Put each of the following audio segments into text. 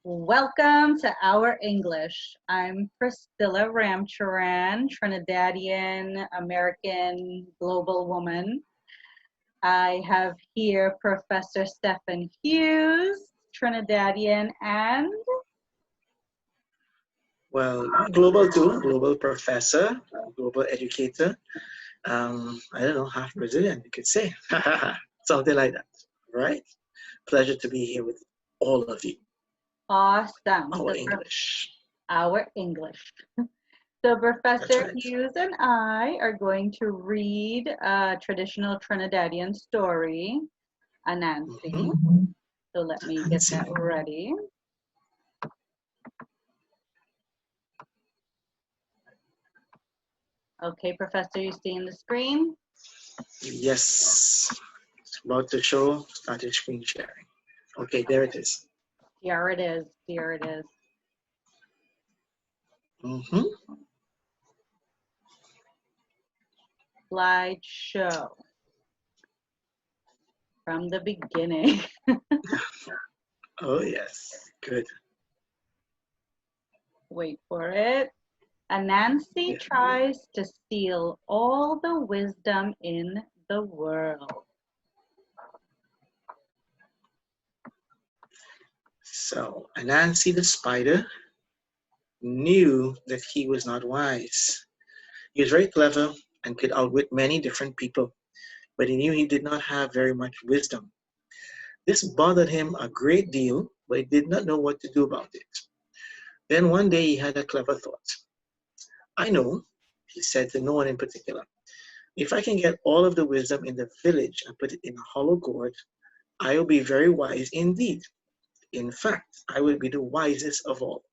Welcome to Our English. I'm Priscilla Ramcharan, Trinidadian American global woman. I have here Professor Stephan Hughes, Trinidadian and Well, global too, global professor, global educator. I don't know, half Brazilian, you could say. Something like that, right? Pleasure to be here with all of you. awesome. Our English. Our English. So That's Professor right. Hughes and I are going to read a traditional Trinidadian story, Anansi. Mm-hmm. So let me get Anansi. that ready. Okay, Professor, you seeing the screen? Yes. It's about to show, started screen sharing. Okay, there it is. Here it is. Here it is. Mm-hmm. Slideshow from the beginning. Oh, yes. Good. Wait for it. Anansi Yeah. tries to steal all the wisdom in the world. So, Anansi the spider knew that he was not wise. He was very clever and could outwit many different people, but he knew he did not have very much wisdom. This bothered him a great deal, but he did not know what to do about it. Then one day he had a clever thought. I know, he said to no one in particular, if I can get all of the wisdom in the village and put it in a hollow gourd, I will be very wise indeed. In fact, I will be the wisest of all.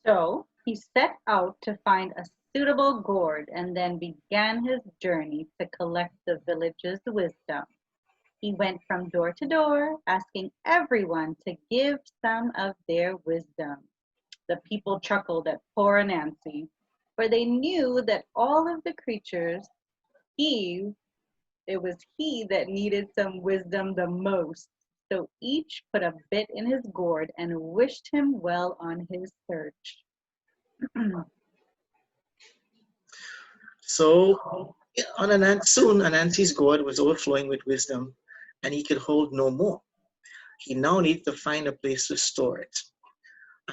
So he set out to find a suitable gourd and then began his journey to collect the village's wisdom. He went from door to door, asking everyone to give some of their wisdom. The people chuckled at poor Nancy, for they knew that all of the creatures, he, it was he that needed some wisdom the most. So each put a bit in his gourd and wished him well on his search. So soon Anansi's gourd was overflowing with wisdom, and he could hold no more. He now needed to find a place to store it.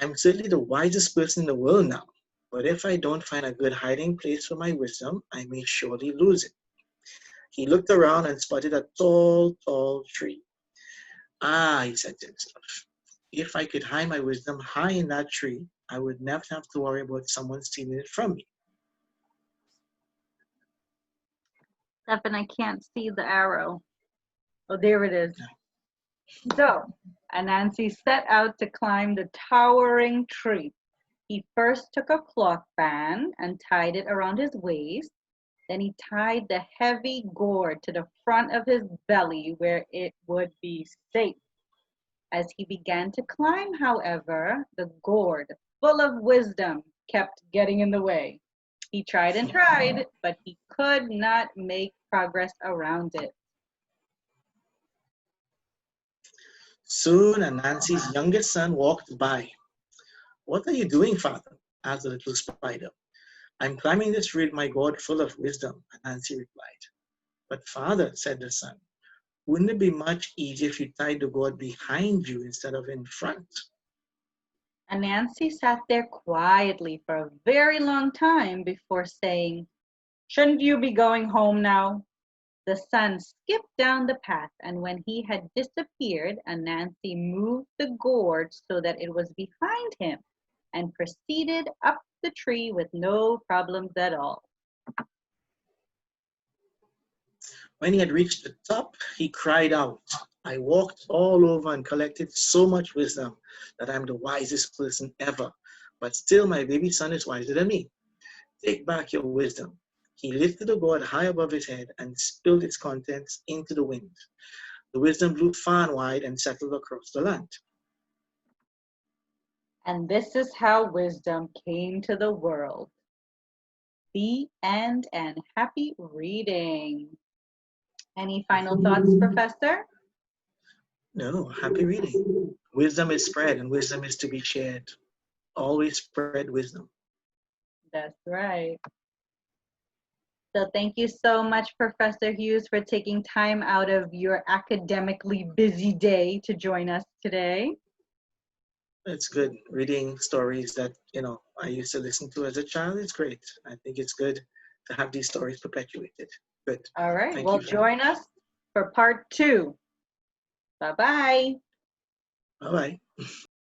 I'm certainly the wisest person in the world now, but if I don't find a good hiding place for my wisdom, I may surely lose it. He looked around and spotted a tall, tall tree. Ah, he said to himself, if I could hide my wisdom high in that tree, I would never have to worry about someone stealing it from me. Stephan, I can't see the arrow. Oh, there it is. So, Anansi set out to climb the towering tree. He first took a cloth band and tied it around his waist. Then he tied the heavy gourd to the front of his belly where it would be safe. As he began to climb, however, the gourd, full of wisdom, kept getting in the way. He tried and tried, but he could not make progress around it. Soon Anansi's youngest son walked by. What are you doing, father? Asked the little spider. I'm climbing this tree with my gourd full of wisdom, Anansi replied. But father, said the son, wouldn't it be much easier if you tied the gourd behind you instead of in front? Anansi sat there quietly for a very long time before saying, "Shouldn't you be going home now?" The son skipped down the path, and when he had disappeared, Anansi moved the gourd so that it was behind him and proceeded up the tree with no problems at all. When he had reached the top, he cried out, I walked all over and collected so much wisdom that I'm the wisest person ever. But still, my baby son is wiser than me. Take back your wisdom. He lifted the gourd high above his head and spilled its contents into the wind. The wisdom blew far and wide and settled across the land. And this is how wisdom came to the world. The end, and happy reading. Any final thoughts, Professor? No, happy reading. Wisdom is spread and wisdom is to be shared. Always spread wisdom. That's right. So thank you so much, Professor Hughes, for taking time out of your academically busy day to join us today. It's good reading stories that, I used to listen to as a child. It's great. I think it's good to have these stories perpetuated. Good. All right. Thank Well, you very join much. us for part 2. Bye-bye. Bye bye.